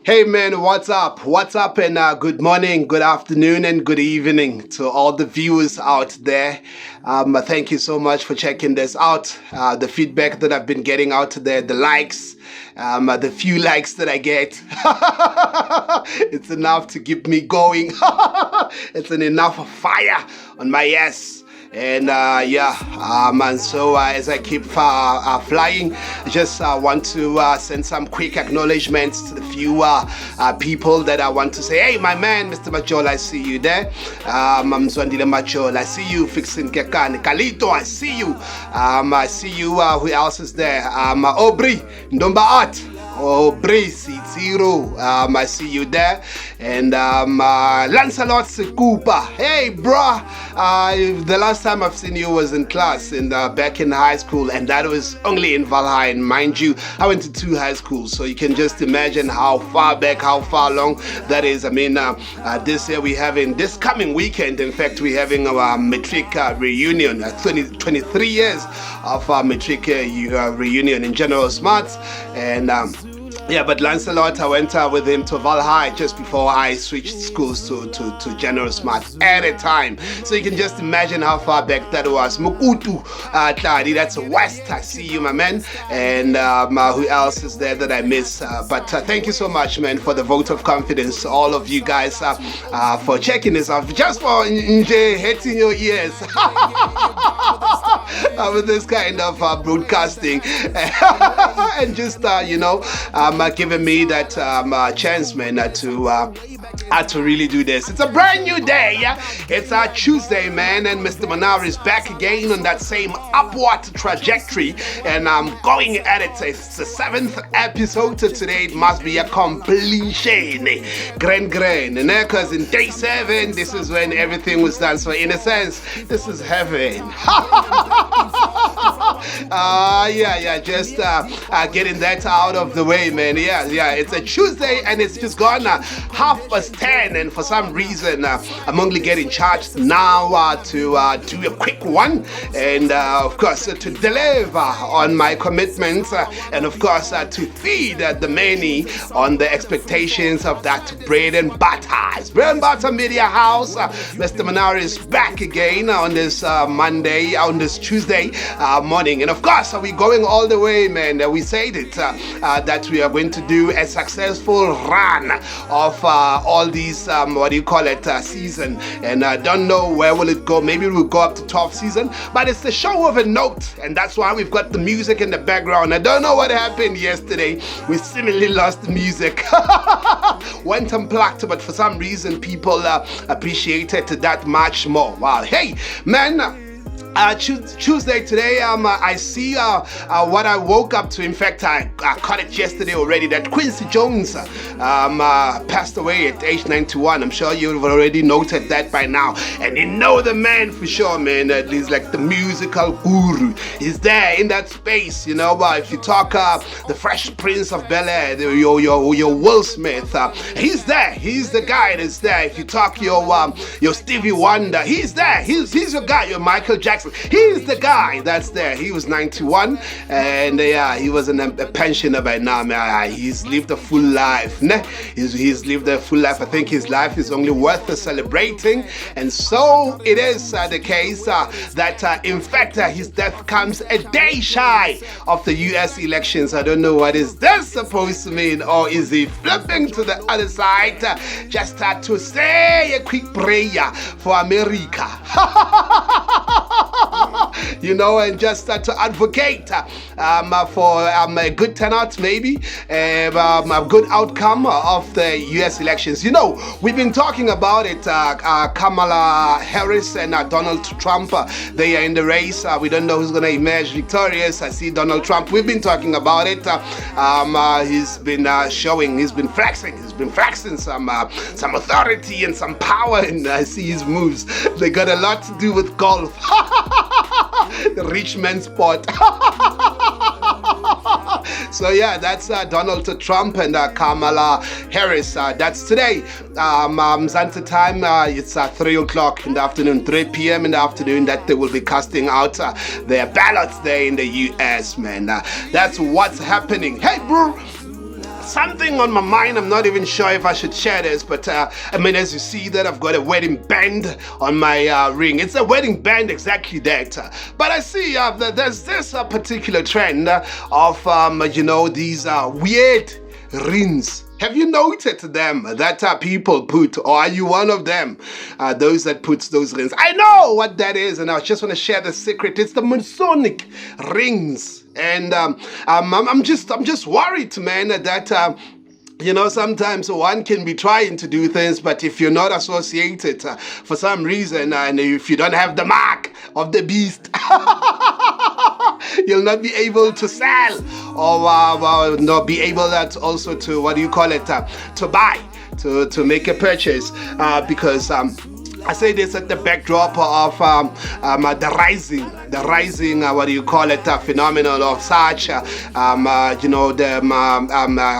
Hey man, what's up? What's up, and good morning, good afternoon, and good evening to all the viewers out there. Thank you so much for checking this out. The feedback that I've been getting out there, the likes, the few likes that I get, it's enough to keep me going. It's an enough fire on my ass. And and so as I keep flying, I just want to send some quick acknowledgements to the few people that I want to say, hey, my man, Mr. Machol, I see you there. Mzwandile Machol, I see you. Fixing Kekane. Kalito, I see you. I see you. Who else is there? Aubrey, Ndomba Art. Oh, Brace, Zero. I see you there. And Lancelot Sekupa. Hey, bruh. The last time I've seen you was in class back in high school, and that was only in Valhalla. And mind you, I went to 2 high schools, so you can just imagine how far back, how far long that is. I mean, this year we're having, this coming weekend, in fact, we're having our matric reunion, 23 years of our matric reunion in General Smarts. And but Lancelot, I went with him to Valhalla just before I switched schools to General Smart at a time. So you can just imagine how far back that was. Mukutu Tladi, that's West. I see you, my man. And who else is there that I miss? But thank you so much, man, for the vote of confidence. All of you guys for checking this out, just for hitting your ears with this kind of broadcasting. And just, giving me that chance, man, to really do this. It's a brand new day, yeah? It's a Tuesday, man, and Mr. Manara is back again on that same upward trajectory, and I'm going at it. It's the 7th episode, so today it must be a completion. Grand, because in day 7, this is when everything was done. So in a sense, this is heaven. Just getting that out of the way, man. Yeah, it's a Tuesday and it's just gone 10:30, and for some reason I'm only getting charged now to do a quick one, and of course to deliver on my commitments, and of course to feed the many on the expectations of that bread and butter. It's Bread and Butter Media House. Mr. Manara is back again on this Tuesday morning, and of course we're going all the way, man. We said it that we are going to do a successful run of all these season, and I don't know where will it go. Maybe we'll go up to 12th season, but it's the show of a note, and that's why we've got the music in the background. I don't know what happened yesterday. We seemingly lost the music. Went unplugged, but for some reason people appreciated that much more. Wow. Hey, man. Tuesday today, I see what I woke up to. In fact, I caught it yesterday already, that Quincy Jones passed away at age 91. I'm sure you've already noted that by now. And you know the man for sure, man. He's like the musical guru. He's there in that space, you know. If you talk the Fresh Prince of Bel-Air, your Will Smith, he's there. He's the guy that's there. If you talk your Stevie Wonder, he's there. He's your guy. Your Michael Jackson. He's the guy that's there. He was 91, and he was a pensioner by now, man. He's lived a full life. He's lived a full life. I think his life is only worth celebrating, and so it is the case that in fact his death comes a day shy of the US elections. I don't know what is this supposed to mean, or is he flipping to the other side just to say a quick prayer for America? And just to advocate for a good turnout, maybe a good outcome of the U.S. elections. We've been talking about it. Kamala Harris and Donald Trump, they are in the race. We don't know who's going to emerge victorious. I see Donald Trump. We've been talking about it. He's been flexing some authority and some power, and I see his moves. They got a lot to do with golf. The rich man's sport. So yeah, that's Donald Trump and Kamala Harris. That's today. Mzansi time, it's 3 o'clock in the afternoon, 3 p.m. in the afternoon, that they will be casting out their ballots there in the U.S., man. That's what's happening. Hey, bro. something on my mind. I'm not even sure if I should share this, but I mean, as you see that I've got a wedding band on my ring. It's a wedding band, exactly that. But I see that there's this particular trend of, these weird rings. Have you noted them that people put, or are you one of them? Those that puts those rings. I know what that is, and I just want to share the secret. It's the Masonic rings, and I'm just worried, man, that. Sometimes one can be trying to do things, but if you're not associated for some reason, and if you don't have the mark of the beast, you'll not be able to sell, or not be able also to, to buy, to make a purchase, because I say this at the backdrop of the rising, phenomenon of such, the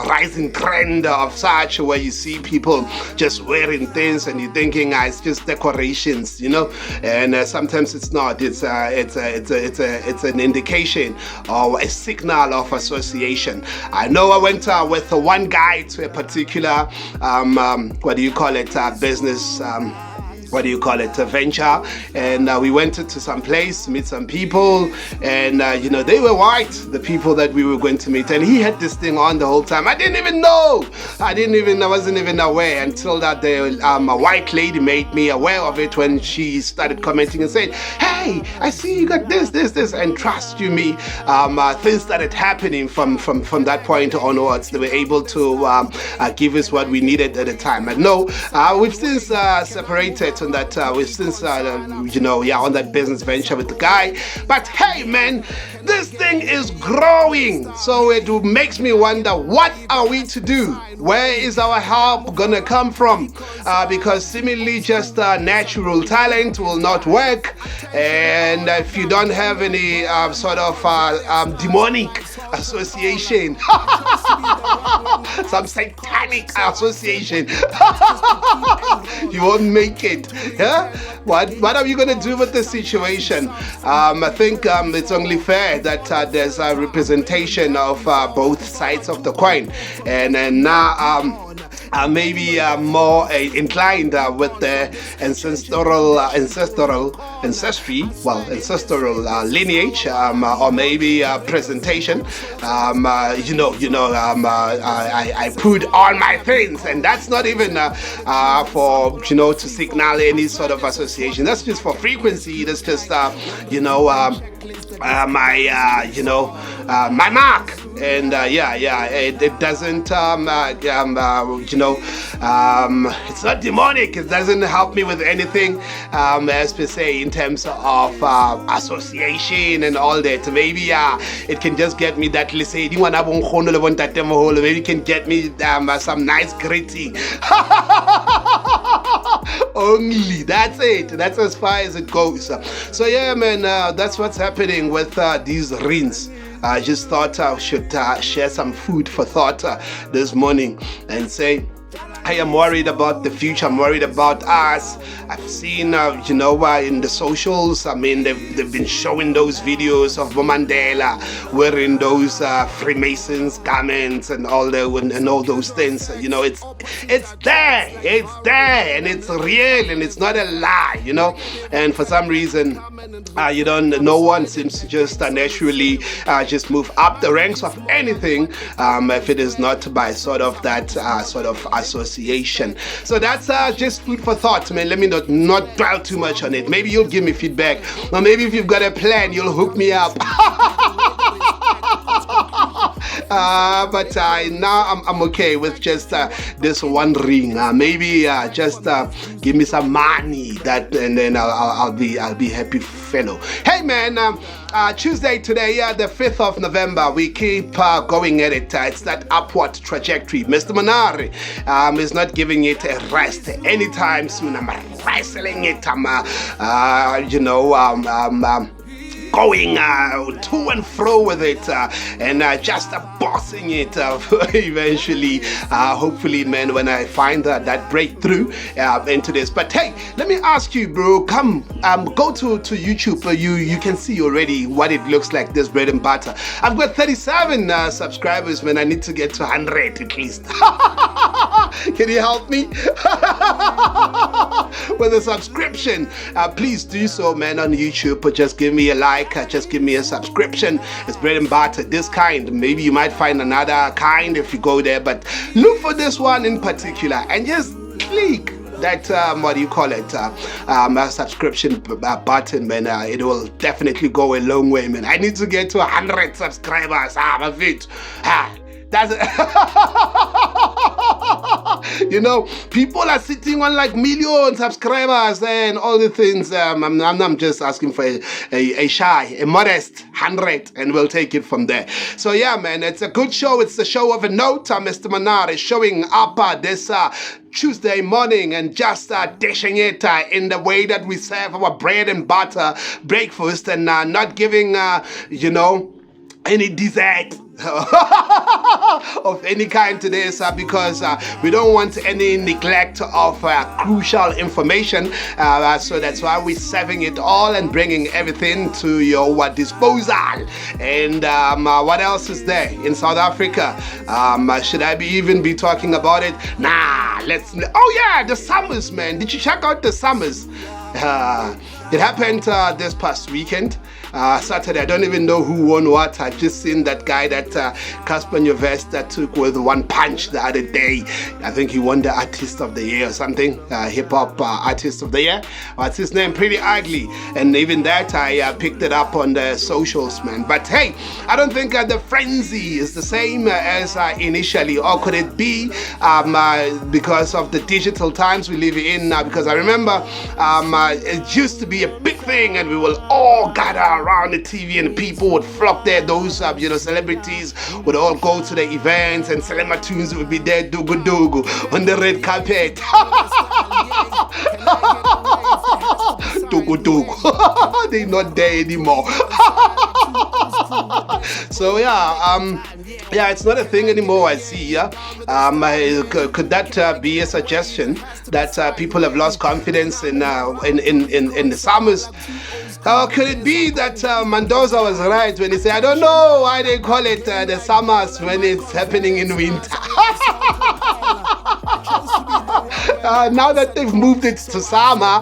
rising trend of such, where you see people just wearing things and you're thinking it's just decorations, and sometimes it's not. It's an indication or a signal of association. I know I went with one guy to a particular business. A venture, and we went to some place to meet some people, and they were white, the people that we were going to meet, and he had this thing on the whole time. I wasn't even aware until that a white lady made me aware of it when she started commenting and said, "Hey, I see you got this, and trust you me, things started happening from that point onwards. They were able to give us what we needed at the time. And no, we've since separated on that. We've since on that business venture with the guy. But hey, man, this thing is growing, so it makes me wonder, what are we to do? Where is our help gonna come from? Because seemingly just natural talent will not work, and if you don't have any demonic association, some satanic association, you won't make it. Yeah? What are you gonna do with the situation? I think it's only fair that there's a representation of both sides of the coin, and now maybe more inclined with the ancestral lineage, or maybe presentation. I put all my things, and that's not even for to signal any sort of association. That's just for frequency. That's just my mark. And it doesn't it's not demonic. It doesn't help me with anything as per se in terms of association and all that. Maybe it can just get me that, let's say, maybe it can get me some nice greeting. Only that's it. That's as far as it goes. So yeah, man, that's what's happening with these rings. I just thought I should share some food for thought this morning and say, I am worried about the future. I'm worried about us. I've seen, in the socials, I mean, they've been showing those videos of Mandela wearing those Freemasons garments and all those things. It's there, and it's real, and it's not a lie, And for some reason, no one seems to just naturally just move up the ranks of anything if it is not by sort of that sort of association. So that's just food for thought, man. Let me not dwell too much on it. Maybe you'll give me feedback, or maybe if you've got a plan, you'll hook me up. But now I'm okay with just this one ring. Maybe just give me some money, and then I'll be happy fellow. Hey, man. Tuesday today, the 5th of November, we keep going at it. It's that upward trajectory. Mr. Manari is not giving it a rest anytime soon. I'm wrestling it. going to and fro with it and just bossing it eventually. Hopefully, man, when I find that breakthrough into this. But hey, let me ask you, bro, come go to YouTube. You can see already what it looks like, this bread and butter. I've got 37 subscribers, man. I need to get to 100 at least. Can you help me with a subscription? Please do so, man, on YouTube. But just give me a like, just give me a subscription. It's bread and butter, this kind. Maybe you might find another kind if you go there, but look for this one in particular and just click that what do you call it, subscription button, man. It will definitely go a long way, man. I need to get to 100 subscribers. My feet. That's you know, people are sitting on like million subscribers and all the things. I'm just asking for a modest 100, and we'll take it from there. So yeah, man, it's a good show. It's the show of a note. Mr. Manare is showing up this Tuesday morning and just dishing it in the way that we serve our bread and butter breakfast, and not giving any dessert of any kind today, sir, because we don't want any neglect of crucial information. So that's why we're serving it all and bringing everything to your disposal. And what else is there in South Africa? Should I even be talking about it? Nah, oh yeah, the summers, man. Did you check out the summers? It happened this past weekend, Saturday. I don't even know who won what. I've just seen that guy that Casper Nyovest took with one punch the other day. I think he won the Artist of the Year or something, hip-hop Artist of the Year. What's his name? Pretty ugly. And even that, I picked it up on the socials, man. But hey, I don't think the frenzy is the same as initially. Or could it be because of the digital times we live in? Because I remember it used to be a big thing, and we will all gather around the TV, and people would flock there. Those celebrities would all go to the events, and Selema Tunes would be there, dogo dogo on the red carpet. Dogo dogo. They're not there anymore. So yeah, it's not a thing anymore, I see. Yeah, could that be a suggestion that people have lost confidence in the summers? Could it be that Mendoza was right when he said, I don't know why they call it the summers when it's happening in winter? Now that they've moved it to summer,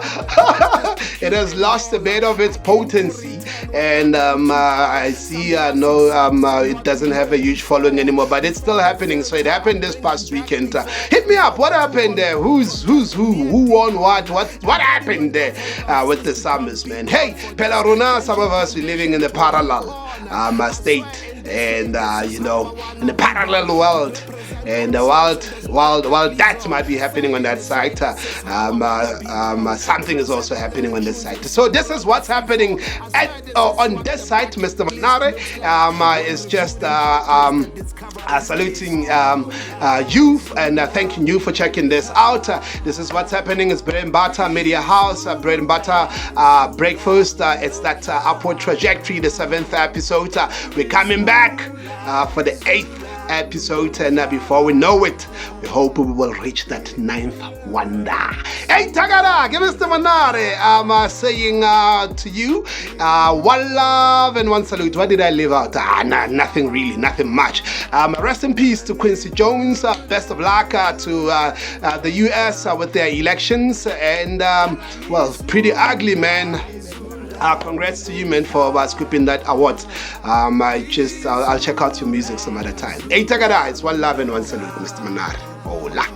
it has lost a bit of its potency. And I see it doesn't have a huge following anymore, but it's still happening. So it happened this past weekend. Hit me up. What happened there? Who won what happened there with the summers, man? Hey, Pelaruna, some of us, we're living in the parallel state, and in the parallel world. And while that might be happening on that site, something is also happening on this site. So this is what's happening on this site. Mr. Manare is just saluting you and thanking you for checking this out. This is what's happening. It's Bread and Butter Media House, Bread and Butter Breakfast. It's that upward trajectory, the 7th episode. We're coming back for the 8th episode, and before we know it, we hope we will reach that 9th wonder. Hey Tagada, give us the Manare. I'm saying to you, one love and one salute. What did I leave out? Nothing really, nothing much. Rest in peace to Quincy Jones. Best of luck to the US with their elections, and pretty ugly, man. Congrats to you, man, for scooping that award. I'll check out your music some other time. Hey, Tagada, it's one love and one salute, Mr. Manar. Hola.